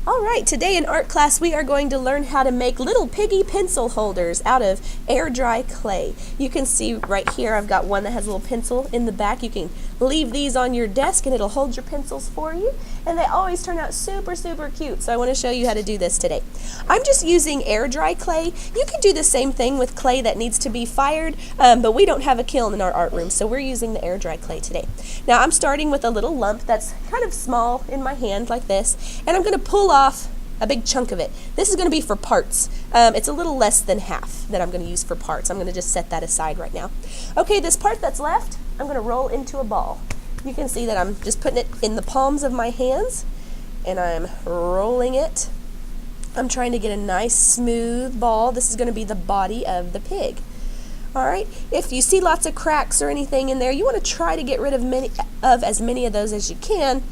All right, today in art class we are going to learn how to make little piggy pencil holders out of air dry clay. You can see right here I've got one that has a little pencil in the back. You can leave these on your desk and it'll hold your pencils for you. And they always turn out super cute. So I want to show you how to do this today. I'm just using air dry clay. You can do the same thing with clay that needs to be fired, but we don't have a kiln in our art room, so we're using the air dry clay today. Now I'm starting with a little lump that's kind of small in my hand like this, and I'm going to pull off a big chunk of it. This is going to be for parts. It's a little less than half that I'm going to use for parts. I'm going to just set that aside right now. Okay, this part that's left, I'm going to roll into a ball. You can see that I'm just putting it in the palms of my hands and I'm rolling it. I'm trying to get a nice smooth ball. This is going to be the body of the pig. All right, if you see lots of cracks or anything in there, you want to try to get rid of as many of those as you can.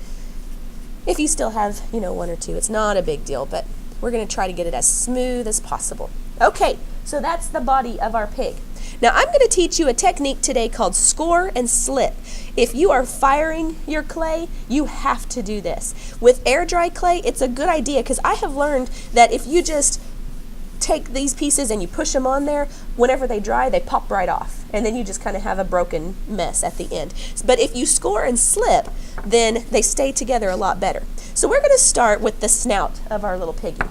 If you still have, one or two, it's not a big deal, but we're going to try to get it as smooth as possible. Okay, so that's the body of our pig. Now I'm going to teach you a technique today called score and slip. If you are firing your clay, you have to do this. With air dry clay, it's a good idea because I have learned that if you just take these pieces and you push them on there, whenever they dry, they pop right off. And then you just kind of have a broken mess at the end. But if you score and slip, then they stay together a lot better. So we're going to start with the snout of our little piggy.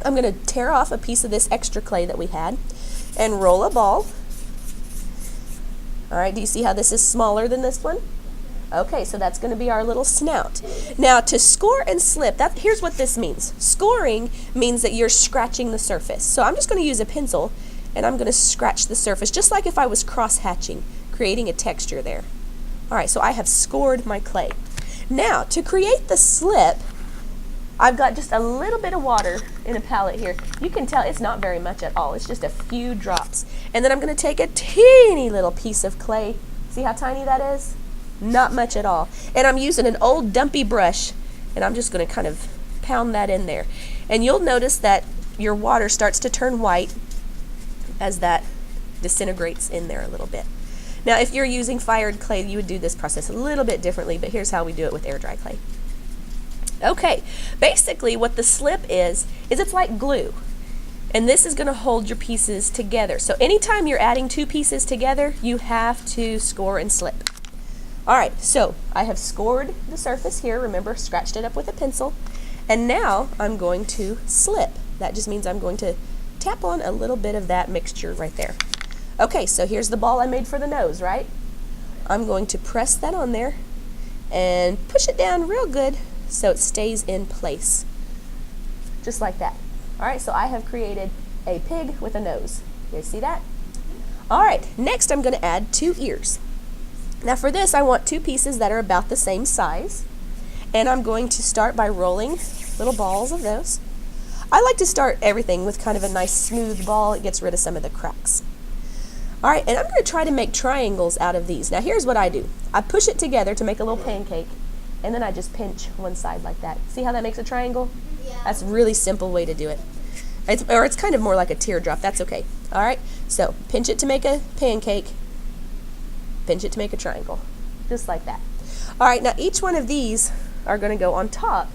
I'm going to tear off a piece of this extra clay that we had and roll a ball. All right, do you see how this is smaller than this one? Okay, so that's going to be our little snout. Now, to score and slip, here's what this means. Scoring means that you're scratching the surface. So I'm just going to use a pencil, and I'm going to scratch the surface, just like if I was cross-hatching, creating a texture there. All right, so I have scored my clay. Now, to create the slip, I've got just a little bit of water in a palette here. You can tell it's not very much at all. It's just a few drops. And then I'm going to take a teeny little piece of clay. See how tiny that is? Not much at all. And I'm using an old dumpy brush, and I'm just going to kind of pound that in there. And you'll notice that your water starts to turn white as that disintegrates in there a little bit. Now, if you're using fired clay, you would do this process a little bit differently, but here's how we do it with air dry clay. Okay, basically what the slip is it's like glue. And this is going to hold your pieces together. So anytime you're adding two pieces together, you have to score and slip. All right, so I have scored the surface here. Remember, scratched it up with a pencil. And now I'm going to slip. That just means I'm going to tap on a little bit of that mixture right there. Okay, so here's the ball I made for the nose, right? I'm going to press that on there and push it down real good so it stays in place. Just like that. All right, so I have created a pig with a nose. You guys see that? All right, next I'm going to add two ears. Now for this, I want two pieces that are about the same size. And I'm going to start by rolling little balls of those. I like to start everything with kind of a nice smooth ball. It gets rid of some of the cracks. All right, and I'm going to try to make triangles out of these. Now here's what I do. I push it together to make a little pancake, and then I just pinch one side like that. See how that makes a triangle? Yeah. That's a really simple way to do it. It's kind of more like a teardrop. That's okay. All right, so pinch it to make a pancake, pinch it to make a triangle, just like that. All right, now each one of these are going to go on top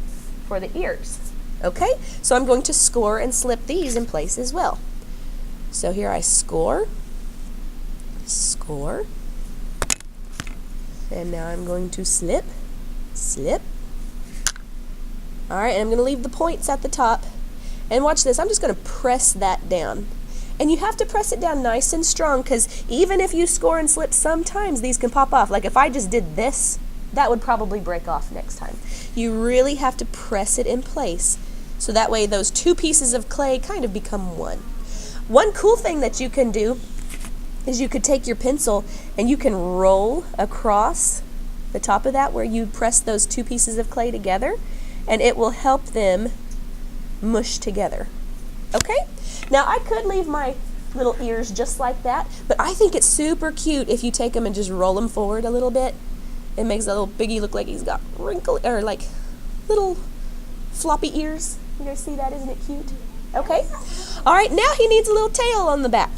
for the ears. Okay, so I'm going to score and slip these in place as well. So here I score, and now I'm going to slip. All right, and I'm going to leave the points at the top. And watch this, I'm just going to press that down. And you have to press it down nice and strong because even if you score and slip, sometimes these can pop off. Like if I just did this, that would probably break off next time. You really have to press it in place so that way those two pieces of clay kind of become one. One cool thing that you can do is you could take your pencil and you can roll across the top of that where you press those two pieces of clay together, and it will help them mush together. Okay? Now I could leave my little ears just like that, but I think it's super cute if you take them and just roll them forward a little bit. It makes the little piggy look like he's got wrinkly or like little floppy ears. You guys see that? Isn't it cute? Okay. All right, now he needs a little tail on the back.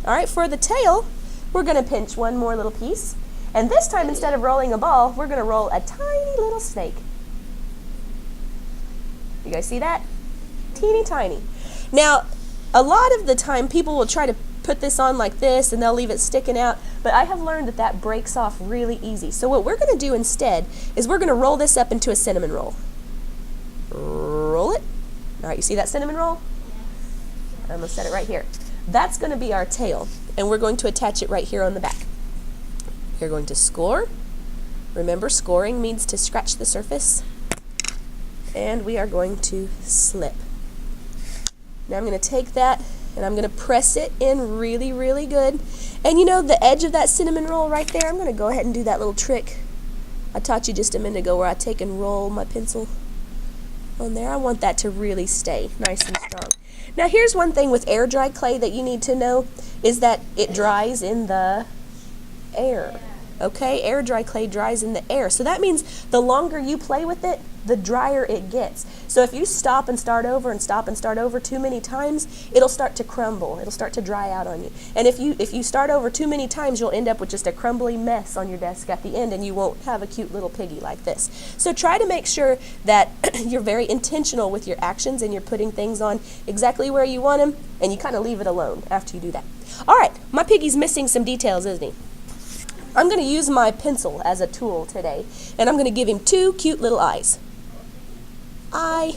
All right, for the tail, we're going to pinch one more little piece. And this time, instead of rolling a ball, we're going to roll a tiny little snake. You You guys see that? Teeny tiny. Now, a lot of the time people will try to put this on like this and they'll leave it sticking out, but I have learned that that breaks off really easy. So what we're going to do instead is we're going to roll this up into a cinnamon roll. Roll it. All right, you see that cinnamon roll? I'm going to set it right here. That's going to be our tail, and we're going to attach it right here on the back. You're going to score. Remember, scoring means to scratch the surface. And we are going to slip. Now I'm going to take that and I'm going to press it in really, really good. And you know the edge of that cinnamon roll right there? I'm going to go ahead and do that little trick I taught you just a minute ago where I take and roll my pencil on there. I want that to really stay nice and strong. Now here's one thing with air dry clay that you need to know is that it dries in the air. Okay, air dry clay dries in the air. So that means the longer you play with it, the drier it gets. So if you stop and start over and stop and start over too many times, it'll start to crumble. It'll start to dry out on you. And if you start over too many times, you'll end up with just a crumbly mess on your desk at the end, and you won't have a cute little piggy like this. So try to make sure that you're very intentional with your actions and you're putting things on exactly where you want them, and you kind of leave it alone after you do that. All right, my piggy's missing some details, isn't he? I'm going to use my pencil as a tool today, and I'm going to give him two cute little eyes. Eye.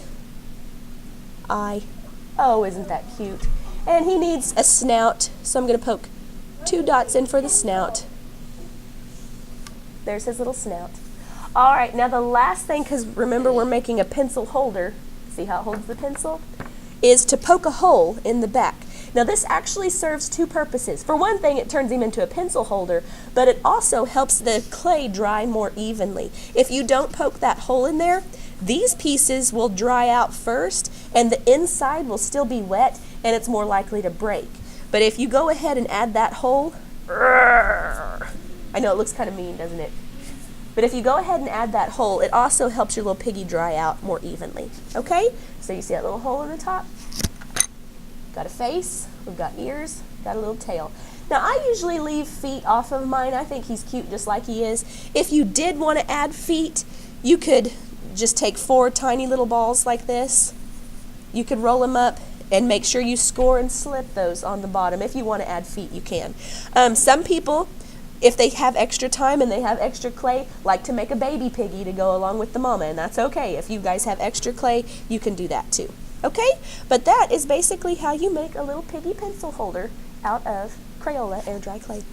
Oh, isn't that cute? And he needs a snout, so I'm going to poke 2 dots in for the snout. There's his little snout. All right, now the last thing, because remember we're making a pencil holder, see how it holds the pencil, is to poke a hole in the back. Now this actually serves 2 purposes. For one thing, it turns him into a pencil holder, but it also helps the clay dry more evenly. If you don't poke that hole in there, these pieces will dry out first and the inside will still be wet and it's more likely to break. But if you go ahead and add that hole, I know it looks kind of mean, doesn't it? But if you go ahead and add that hole, it also helps your little piggy dry out more evenly. Okay? So you see that little hole in the top? Got a face, we've got ears, got a little tail. Now I usually leave feet off of mine. I think he's cute just like he is. If you did want to add feet, you could just take 4 tiny little balls like this. You could roll them up and make sure you score and slip those on the bottom. If you want to add feet, you can. Some people, if they have extra time and they have extra clay, like to make a baby piggy to go along with the mama, and that's okay. If you guys have extra clay, you can do that too. Okay? But that is basically how you make a little piggy pencil holder out of Crayola air dry clay.